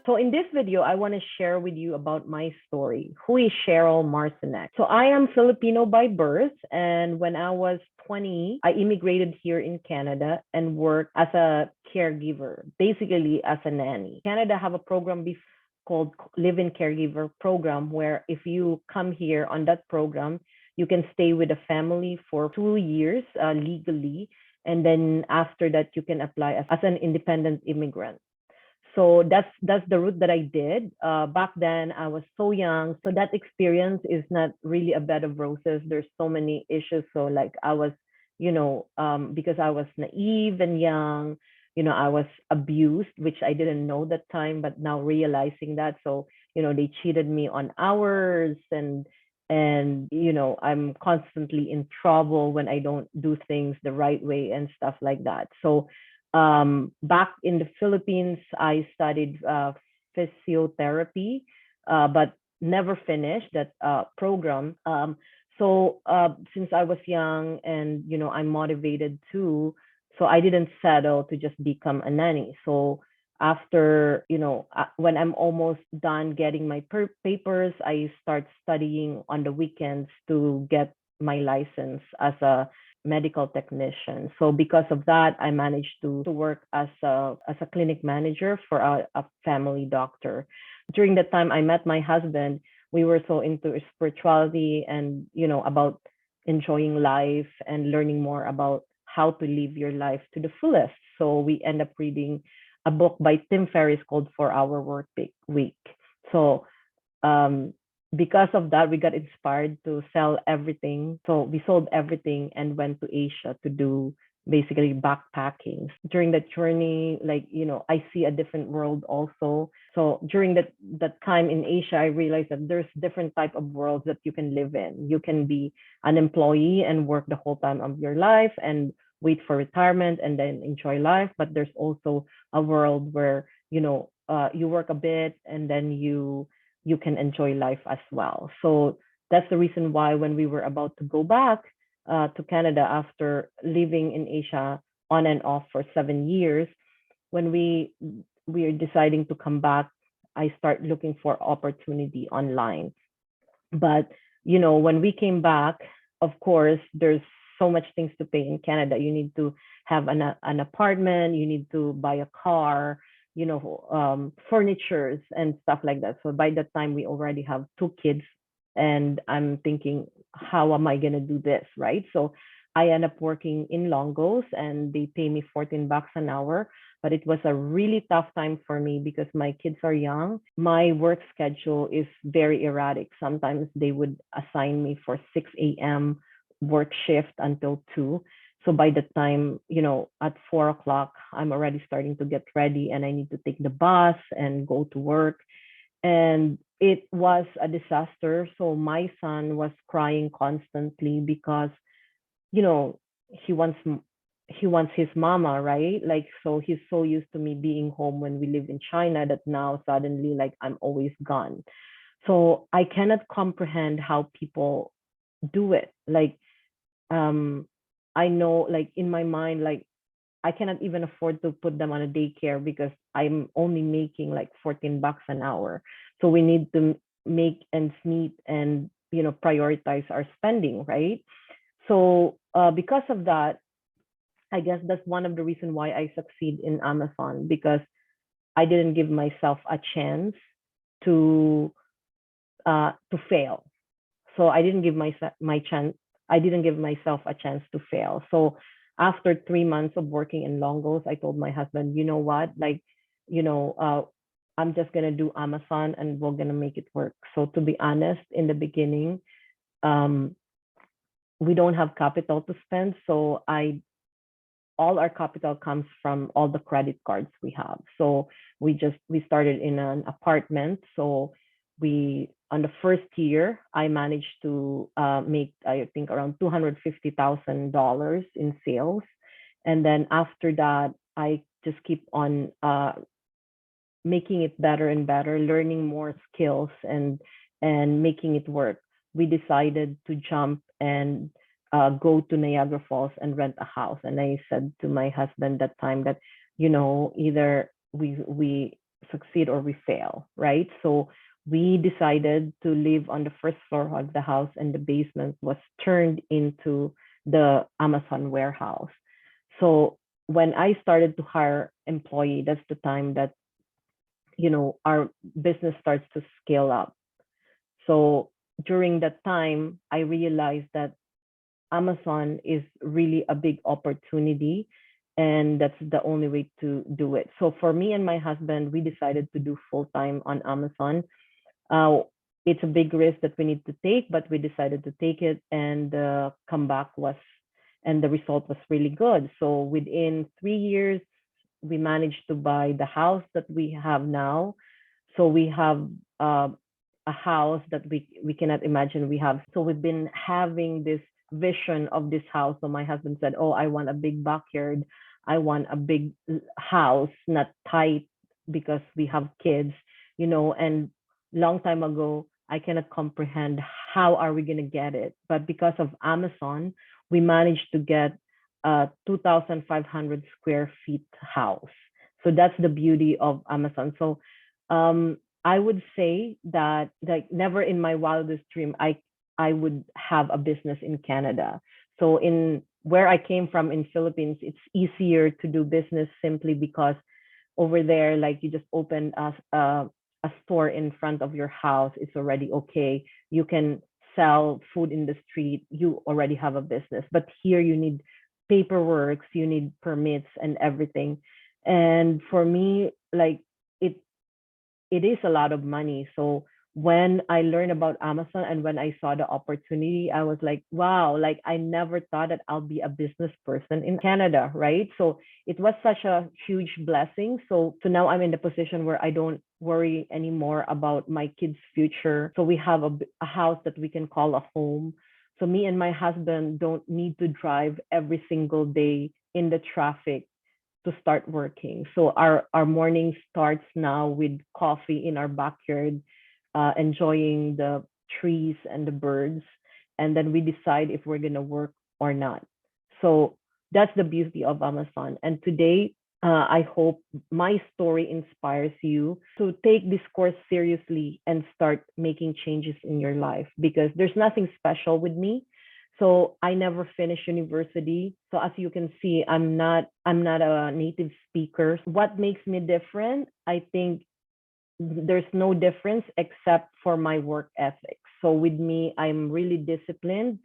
So in this video, I want to share with you about my story. Who is Cheryl Marcinek? So I am Filipino by birth, and when I was 20, I immigrated here in Canada and worked as a caregiver, basically as a nanny. Canada have a program called Live-in Caregiver Program, where if you come here on that program, you can stay with a family for 2 years legally, and then after that, you can apply as an independent immigrant. So that's the route that I did. Back then, I was so young, so that experience is not really a bed of roses. There's so many issues. So like I was, because I was naive and young, I was abused, which I didn't know that time, but now realizing that. So they cheated me on hours, and I'm constantly in trouble when I don't do things the right way and stuff like that. So back in the Philippines, I studied physiotherapy, but never finished that program. So since I was young and I'm motivated too, so I didn't settle to just become a nanny. So after when I'm almost done getting my papers, I start studying on the weekends to get my license as a medical technician. So because of that, I managed to work as a clinic manager for a family doctor. During that time, I met my husband. We were so into spirituality and about enjoying life and learning more about how to live your life to the fullest. So we end up reading a book by Tim Ferriss called 4 Hour Work Week. So because of that, we got inspired to sell everything. So we sold everything and went to Asia to do basically backpacking. During that journey, I see a different world also. So during that time in Asia, I realized that there's different type of worlds that you can live in. You can be an employee and work the whole time of your life and wait for retirement and then enjoy life. But there's also a world where you work a bit and then you can enjoy life as well. So that's the reason why when we were about to go back to Canada after living in Asia on and off for 7 years, when we are deciding to come back, I start looking for opportunity online. But when we came back, of course, there's so much things to pay in Canada. You need to have an apartment, you need to buy a car, furnitures and stuff like that. So by that time, we already have 2 kids, and I'm thinking, how am I gonna do this, right? So I end up working in Longos, and they pay me $14 an hour. But it was a really tough time for me because my kids are young. My work schedule is very erratic. Sometimes they would assign me for 6 a.m. work shift until 2. So by the time, at 4 o'clock, I'm already starting to get ready and I need to take the bus and go to work. And it was a disaster. So my son was crying constantly because, he wants his mama, right? Like, so he's so used to me being home when we live in China that now suddenly like I'm always gone. So I cannot comprehend how people do it. Like, I know, like in my mind, like I cannot even afford to put them on a daycare because I'm only making like $14 an hour. So we need to make ends meet and prioritize our spending, right? So because of that, I guess that's one of the reasons why I succeed in Amazon, because I didn't give myself a chance to fail. So I didn't give I didn't give myself a chance to fail. So after 3 months of working in Longos, I told my husband, you know what, like, I'm just gonna do Amazon and we're gonna make it work. So to be honest, in the beginning, we don't have capital to spend. So all our capital comes from all the credit cards we have. So we started in an apartment. So on the first year, I managed to make, I think, around $250,000 in sales. And then after that, I just keep on making it better and better, learning more skills and making it work. We decided to jump and go to Niagara Falls and rent a house. And I said to my husband that time that, either we succeed or we fail, right? So we decided to live on the first floor of the house, and the basement was turned into the Amazon warehouse. So when I started to hire employee, that's the time that our business starts to scale up. So during that time, I realized that Amazon is really a big opportunity, and that's the only way to do it. So for me and my husband, we decided to do full time on Amazon. uh, it's a big risk that we need to take, but we decided to take it, and the comeback was, and the result was really good. So within 3 years, we managed to buy the house that we have now. So we have uh, a house that we cannot imagine we have. So we've been having this vision of this house. So my husband said, "Oh, I want a big backyard. I want a big house, not tight because we have kids, and long time ago, I cannot comprehend how are we going to get it. But because of Amazon, we managed to get a 2,500 square feet house. So that's the beauty of Amazon. So I would say that, like, never in my wildest dream I would have a business in Canada. So in where I came from in Philippines, it's easier to do business simply because over there, like, you just open a store in front of your house, it's already okay. You can sell food in the street, you already have a business. But here you need paperwork, you need permits and everything. And for me, like, it it is a lot of money. So when I learned about Amazon and when I saw the opportunity, I was like, wow, like, I never thought that I'll be a business person in Canada, right? So it was such a huge blessing. So now I'm in the position where I don't worry anymore about my kids' future. So we have a house that we can call a home. So me and my husband don't need to drive every single day in the traffic to start working. So our morning starts now with coffee in our backyard, enjoying the trees and the birds, and then we decide if we're gonna work or not. So that's the beauty of Amazon. And today, I hope my story inspires you to take this course seriously and start making changes in your life, because there's nothing special with me. So I never finished university. So as you can see, I'm not a native speaker. What makes me different? I think there's no difference except for my work ethic. So with me, I'm really disciplined.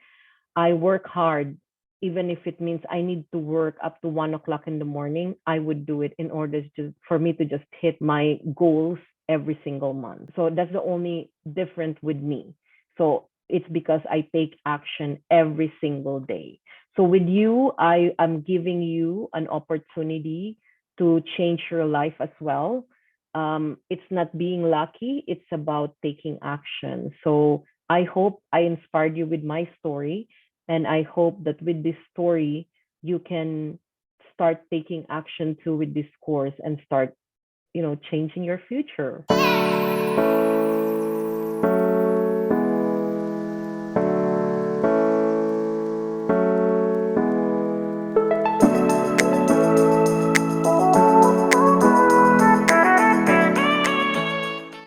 I work hard, even if it means I need to work up to 1 o'clock in the morning. I would do it in order for me to just hit my goals every single month. So that's the only difference with me. So it's because I take action every single day. So with you, I am giving you an opportunity to change your life as well. It's not being lucky, it's about taking action. So I hope I inspired you with my story. And I hope that with this story, you can start taking action too with this course and start, changing your future.